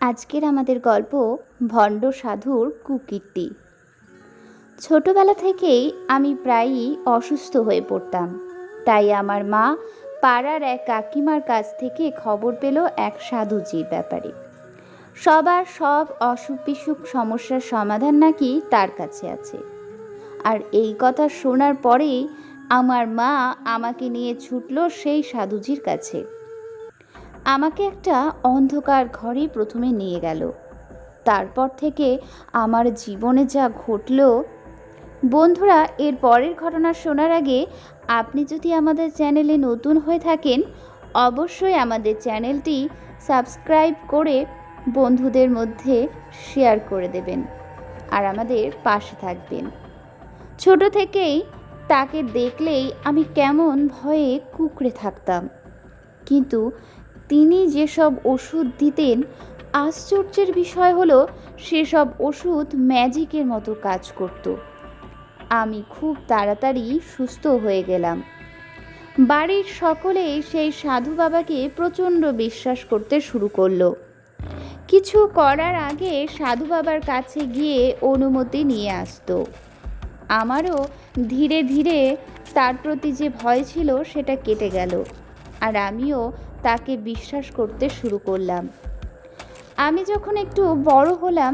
আজকের আমাদের গল্প ভণ্ড সাধুর কুকীর্তি। ছোটবেলা থেকেই আমি প্রায়ই অসুস্থ হয়ে পড়তাম। তাই আমার মা পাড়ার এক কাকিমার কাছ থেকে খবর পেল এক সাধুজির ব্যাপারে। সবার সব অসুখ বিসুখ সমস্যার সমাধান নাকি তার কাছে আছে। আর এই কথা শোনার পরেই আমার মা আমাকে নিয়ে ছুটল সেই সাধুজির কাছে। আমাকে একটা অন্ধকার ঘরে প্রথমে নিয়ে গেল। তারপর থেকে আমার জীবনে যা ঘটল। বন্ধুরা, এর পরের ঘটনা শোনার আগে আপনি যদি আমাদের চ্যানেলে নতুন হয়ে থাকেন, অবশ্যই আমাদের চ্যানেলটি সাবস্ক্রাইব করে বন্ধুদের মধ্যে শেয়ার করে দেবেন আর আমাদের পাশে থাকবেন। ছোট থেকেই তাকে দেখলেই আমি কেমন ভয়ে কুঁকড়ে থাকতাম, কিন্তু তিনি যেসব ওষুধ দিতেন, আশ্চর্যের বিষয় হলো সেসব ওষুধ ম্যাজিকের মতো কাজ করত। আমি খুব তাড়াতাড়ি সুস্থ হয়ে গেলাম। বাড়ির সকলে সেই সাধু বাবাকে প্রচণ্ড বিশ্বাস করতে শুরু করলো। কিছু করার আগে সাধু বাবার কাছে গিয়ে অনুমতি নিয়ে আসতো। আমারও ধীরে ধীরে তার প্রতি যে ভয় ছিল সেটা কেটে গেল, আর আমিও তাকে বিশ্বাস করতে শুরু করলাম। আমি যখন একটু বড় হলাম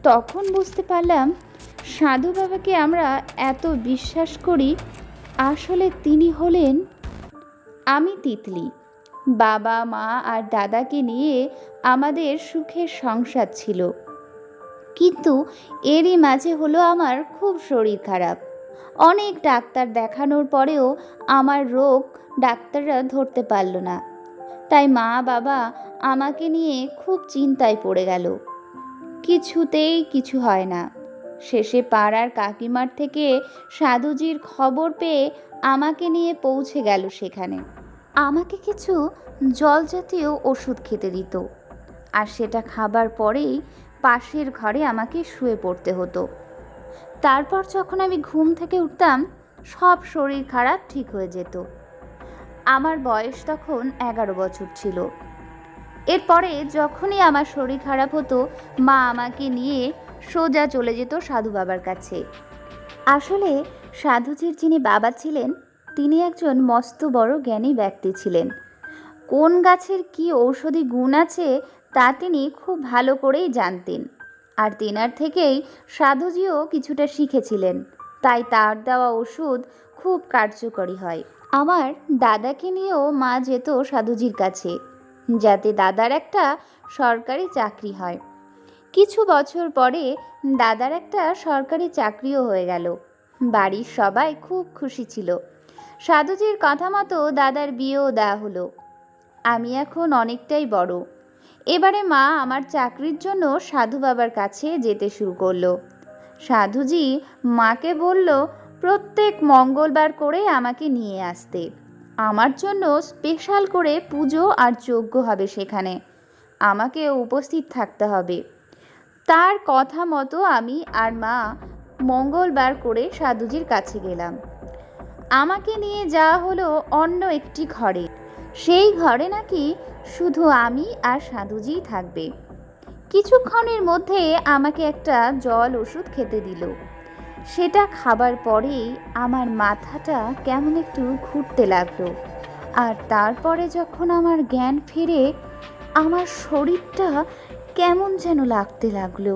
তখন বুঝতে পারলাম সাধু বাবাকে আমরা এত বিশ্বাস করি, আসলে তিনি হলেন আমি তিতলি। বাবা, মা আর দাদাকে নিয়ে আমাদের সুখের সংসার ছিল, কিন্তু এরই মাঝে হলো আমার খুব শরীর খারাপ। অনেক ডাক্তার দেখানোর পরেও আমার রোগ ডাক্তাররা ধরতে পারল না। তাই মা বাবা আমাকে নিয়ে খুব চিন্তায় পড়ে গেল। কিছুতেই কিছু হয় না। শেষে পাড়ার কাকিমার থেকে সাধুজির খবর পেয়ে আমাকে নিয়ে পৌঁছে গেল সেখানে। আমাকে কিছু জল জাতীয় ওষুধ খেতে দিত, আর সেটা খাবার পরেই পাশের ঘরে আমাকে শুয়ে পড়তে হতো। তারপর যখন আমি ঘুম থেকে উঠতাম, সব শরীর খারাপ ঠিক হয়ে যেত। আমার বয়স তখন 11 বছর ছিল। এরপরে যখনই আমার শরীর খারাপ হতো, মা আমাকে নিয়ে সোজা চলে যেত সাধু বাবার কাছে। আসলে সাধুজির যিনি বাবা ছিলেন, তিনি একজন মস্ত বড় জ্ঞানী ব্যক্তি ছিলেন। কোন গাছের কি ঔষধি গুণ আছে তা তিনি খুব ভালো করেই জানতেন, আর তেনার থেকেই সাধুজিও কিছুটা শিখেছিলেন। তাই তার দেওয়া ওষুধ খুব কার্যকরী হয়। আমার দাদাকে নিয়েও মা যেত সাধুজির কাছে, যাতে দাদার একটা সরকারি চাকরি হয়। কিছু বছর পরে দাদার একটা সরকারি চাকরিও হয়ে গেল। বাড়ির সবাই খুব খুশি ছিল। সাধুজির কথা মতো দাদার বিয়েও দেওয়া হলো। আমি এখন অনেকটাই বড়। এবারে মা আমার চাকরির জন্য সাধু বাবার কাছে যেতে শুরু করলো। সাধুজি মাকে বলল প্রত্যেক মঙ্গলবার করে আমাকে নিয়ে আসতে। আমার জন্য স্পেশাল করে পুজো আর যজ্ঞ হবে সেখানে, আমাকে উপস্থিত থাকতে হবে। তার কথা মতো আমি আর মা মঙ্গলবার করে সাধুজির কাছে গেলাম। আমাকে নিয়ে যাওয়া হলো অন্য একটি ঘরে। সেই ঘরে নাকি শুধু আমি আর সাধুজিই থাকবে। কিছুক্ষণের মধ্যে আমাকে একটা জল ওষুধ খেতে দিল। সেটা খাবার পরেই আমার মাথাটা কেমন একটু ঘুরতে লাগলো, আর তারপরে যখন আমার জ্ঞান ফিরে, আমার শরীরটা কেমন যেন লাগতে লাগলো।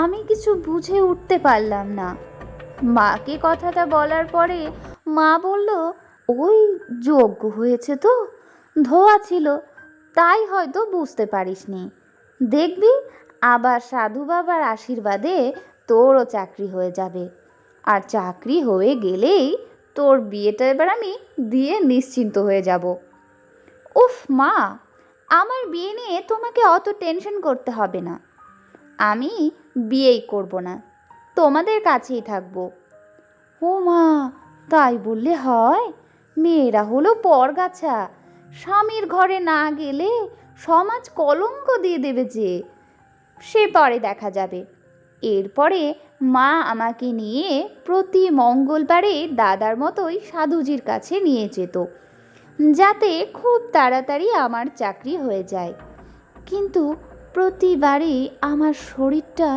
আমি কিছু বুঝে উঠতে পারলাম না। মাকে কথাটা বলার পরে মা বলল, ওই যজ্ঞ হয়েছে তো, ধোয়া ছিল, তাই হয়তো বুঝতে পারিসনি। দেখবি আবার সাধু বাবার আশীর্বাদে তোরও চাকরি হয়ে যাবে, আর চাকরি হয়ে গেলেই তোর বিয়েটা এবার আমি দিয়ে নিশ্চিন্ত হয়ে যাব। উফ মা, আমার বিয়ে নিয়ে তোমাকে অত টেনশন করতে হবে না। আমি বিয়েই করব না, তোমাদের কাছেই থাকবো। ও মা, তাই বললে হয়? মেয়েরা হলো পরগাছা, স্বামীর ঘরে না গেলে সমাজ কলঙ্ক দিয়ে দেবে যে, সে পরে দেখা যাবে। এরপরে মা আমাকে নিয়ে প্রতি মঙ্গলবারে দাদার মতোই সাধুজির কাছে নিয়ে যেত, যাতে খুব তাড়াতাড়ি আমার চাকরি হয়ে যায়। কিন্তু প্রতিবারই আমার শরীরটা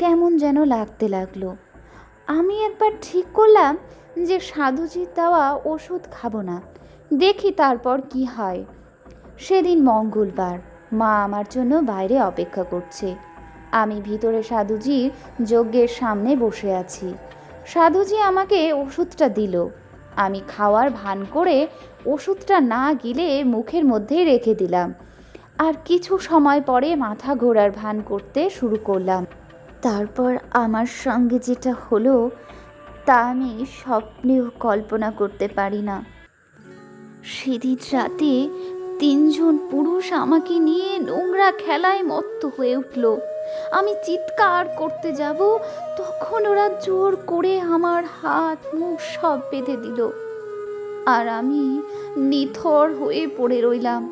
কেমন যেন লাগতে লাগলো। আমি একবার ঠিক করলাম যে সাধুজির দেওয়া ওষুধ খাবো না, দেখি তারপর কি হয়। সেদিন মঙ্গলবার, মা আমার জন্য বাইরে অপেক্ষা করছে। আমি ভিতরে সাধুজির যজ্ঞের সামনে বসে আছি। সাধুজি আমাকে ওষুধটা দিল। আমি খাওয়ার ভান করে ওষুধটা না গিলে মুখের মধ্যেই রেখে দিলাম, আর কিছু সময় পরে মাথা ঘোরার ভান করতে শুরু করলাম। তারপর আমার সঙ্গে যেটা হলো তা আমি স্বপ্নেও কল্পনা করতে পারি না। সেদিন রাতে 3 জন পুরুষ আমাকে নিয়ে নোংরা খেলায় মত্ত হয়ে উঠল। আমি চিৎকার করতে যাব, তখন ওরা জোর করে আমার হাত মুখ সব বেঁধে দিল, আর আমি নিথর হয়ে পড়ে রইলাম।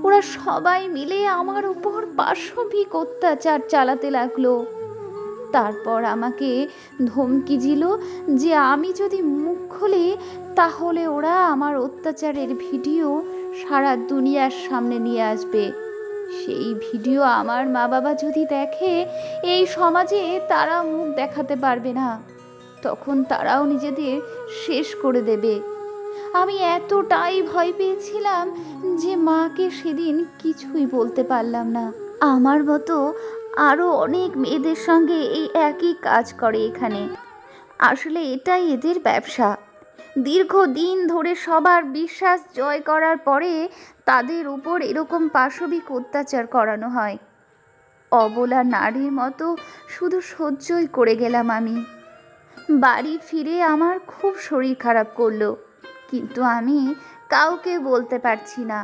ওরা সবাই মিলে আমার উপর পাশবিক অত্যাচার চালাতে লাগলো। তারপর আমাকে ধমকি দিল যে আমি যদি মুখ খুলি তাহলে ওরা আমার অত্যাচারের ভিডিও সারা দুনিয়ার সামনে নিয়ে আসবে। সেই ভিডিও আমার মা বাবা যদি দেখে, এই সমাজে তারা মুখ দেখাতে পারবে না, তখন তারাও নিজেদের শেষ করে দেবে। আমি এতটাই ভয় পেয়েছিলাম যে মাকে সেদিন কিছুই বলতে পারলাম না। আমার মতো আরও অনেক মেয়েদের সঙ্গে এই একই কাজ করে এখানে। আসলে এটাই এদের ব্যবসা। দীর্ঘদিন ধরে সবার বিশ্বাস জয় করার পরে তাদের উপর এরকম পাশবিক অত্যাচার করানো হয়। অবলা নারীর মতো শুধু সহ্যই করে গেলাম আমি। বাড়ি ফিরে আমার খুব শরীর খারাপ করলো, কিন্তু আমি কাউকে বলতে পারছি না।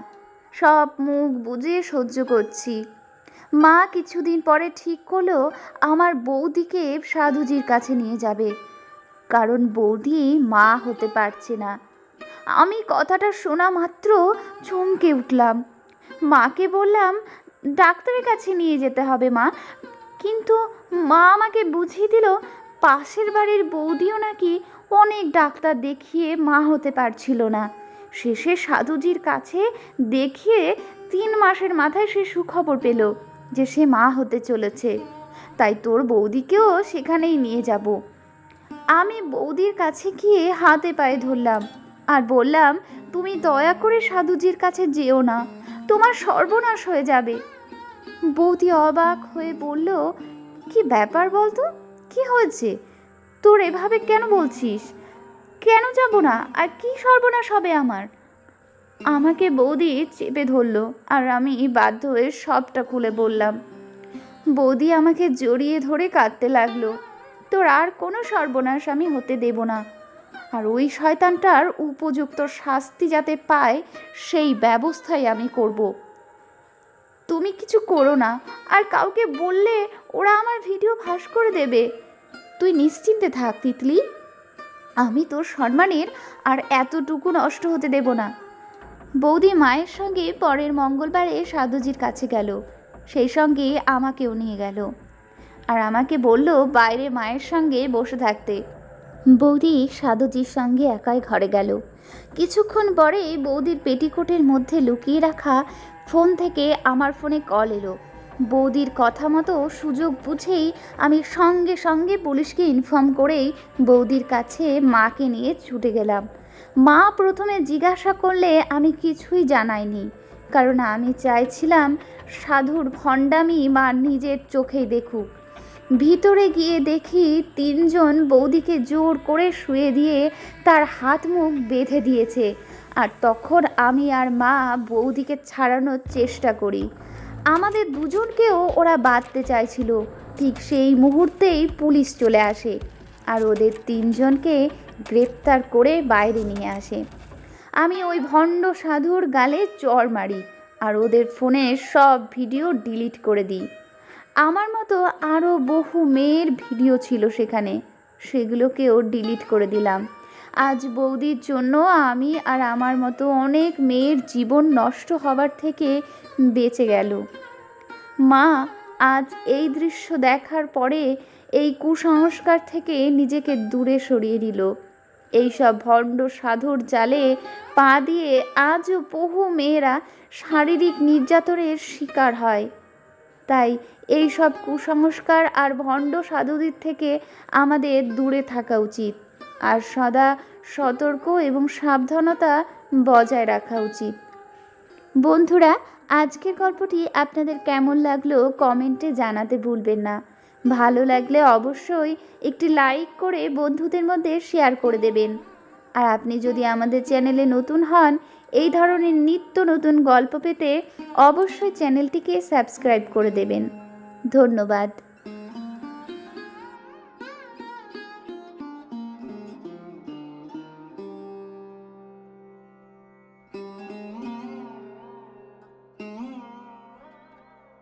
সব মুখ বুজে সহ্য করছি। মা কিছুদিন পরে ঠিক করলো আমার বৌদিকে সাধুজির কাছে নিয়ে যাবে, কারণ বৌদি মা হতে পারছে না। আমি কথাটা শোনা মাত্র চমকে উঠলাম। মাকে বললাম ডাক্তারের কাছে নিয়ে যেতে হবে মা, কিন্তু মা আমাকে বুঝিয়ে দিল পাশের বাড়ির বৌদিও নাকি অনেক ডাক্তার দেখিয়ে মা হতে পারছিল না। শেষে সাধুজির কাছে দেখিয়ে 3 মাসের মাথায় সে সুখবর পেল যে সে মা হতে চলেছে। তাই তোর বৌদিকেও সেখানেই নিয়ে যাব। আমি বৌদির কাছে গিয়ে হাতে পায়ে ধরলাম আর বললাম, তুমি দয়া করে সাধুজির কাছে যেও না, তোমার সর্বনাশ হয়ে যাবে। বৌদি অবাক হয়ে বলল, কি ব্যাপার বলতো, কি হয়েছে তোর, এভাবে কেন বলছিস? কেন যাব না, আর কি সর্বনাশ হবে আমার? আমাকে বৌদি চেপে ধরলো আর আমি বাধ্য হয়ে সবটা খুলে বললাম। বৌদি আমাকে জড়িয়ে ধরে কাঁদতে লাগলো, তোর আর কোনো সর্বনাশ আমি হতে দেব না, আর ওই শয়তানটার উপযুক্ত শাস্তি যাতে পায় সেই ব্যবস্থাই আমি করব। তুমি কিছু করো না, আর কাউকে বললে ওরা আমার ভিডিও ফাঁস করে দেবে। তুই নিশ্চিন্তে থাক তিতলি, আমি তোর সম্মানের আর এতটুকু নষ্ট হতে দেব না। বৌদি মায়ের সঙ্গে পরের মঙ্গলবারে সাধুজির কাছে গেল, সেই সঙ্গে আমাকেও নিয়ে গেল, আর আমাকে বলল বাইরে মায়ের সঙ্গে বসে থাকতে। বৌদি সাধুজির সঙ্গে একাই ঘরে গেল। কিছুক্ষণ পরে বৌদির পেটিকোটের মধ্যে লুকিয়ে রাখা ফোন থেকে আমার ফোনে কল এলো। বৌদির কথা মতো সুযোগ বুঝেই আমি সঙ্গে সঙ্গে পুলিশকে ইনফর্ম করেই বৌদির কাছে মাকে নিয়ে ছুটে গেলাম। মা প্রথমে জিজ্ঞাসা করলে আমি কিছুই জানাইনি, কারণ আমি চাইছিলাম সাধুর ভণ্ডামি মা নিজের চোখেই দেখুক। ভিতরে গিয়ে দেখি 3 জন বৌদিকে জোর করে শুয়ে দিয়ে তার হাত মুখ বেঁধে দিয়েছে, আর তখন আমি আর মা বৌদিকে ছাড়ানোর চেষ্টা করি। আমাদের দুজনকেও ওরা বাঁধতে চাইছিল। ঠিক সেই মুহূর্তেই পুলিশ চলে আসে আর ওদের 3 জনকে গ্রেপ্তার করে বাইরে নিয়ে আসে। আমি ওই ভণ্ড সাধুর গালে চড় মারি আর ওদের ফোনের সব ভিডিও ডিলিট করে দিই। আমার মতো আরও বহু মেয়ের ভিডিও ছিল সেখানে, সেগুলোকেও ডিলিট করে দিলাম। আজ বৌদির জন্য আমি আর আমার মতো অনেক মেয়ের জীবন নষ্ট হবার থেকে বেঁচে গেল। মা আজ এই দৃশ্য দেখার পরে এই কুসংস্কার থেকে নিজেকে দূরে সরিয়ে দিল। এইসব ভণ্ড সাধুর জালে পা দিয়ে আজও বহু মেয়েরা শারীরিক নির্যাতনের শিকার হয়। তাই এই সব কুসংস্কার আর ভণ্ড সাধুদের থেকে আমাদের দূরে থাকা উচিত আর সদা সতর্ক এবং সাবধানতা বজায় রাখা উচিত। বন্ধুরা, আজকের গল্পটি আপনাদের কেমন লাগলো কমেন্টে জানাতে ভুলবেন না। ভালো লাগলে অবশ্যই একটি লাইক করে বন্ধুদের মধ্যে শেয়ার করে দেবেন। আর আপনি যদি আমাদের চ্যানেলে নতুন হন, এই ধরনের নিত্য নতুন গল্প পেতে অবশ্যই চ্যানেলটিকে সাবস্ক্রাইব করে দেবেন। ধন্যবাদ।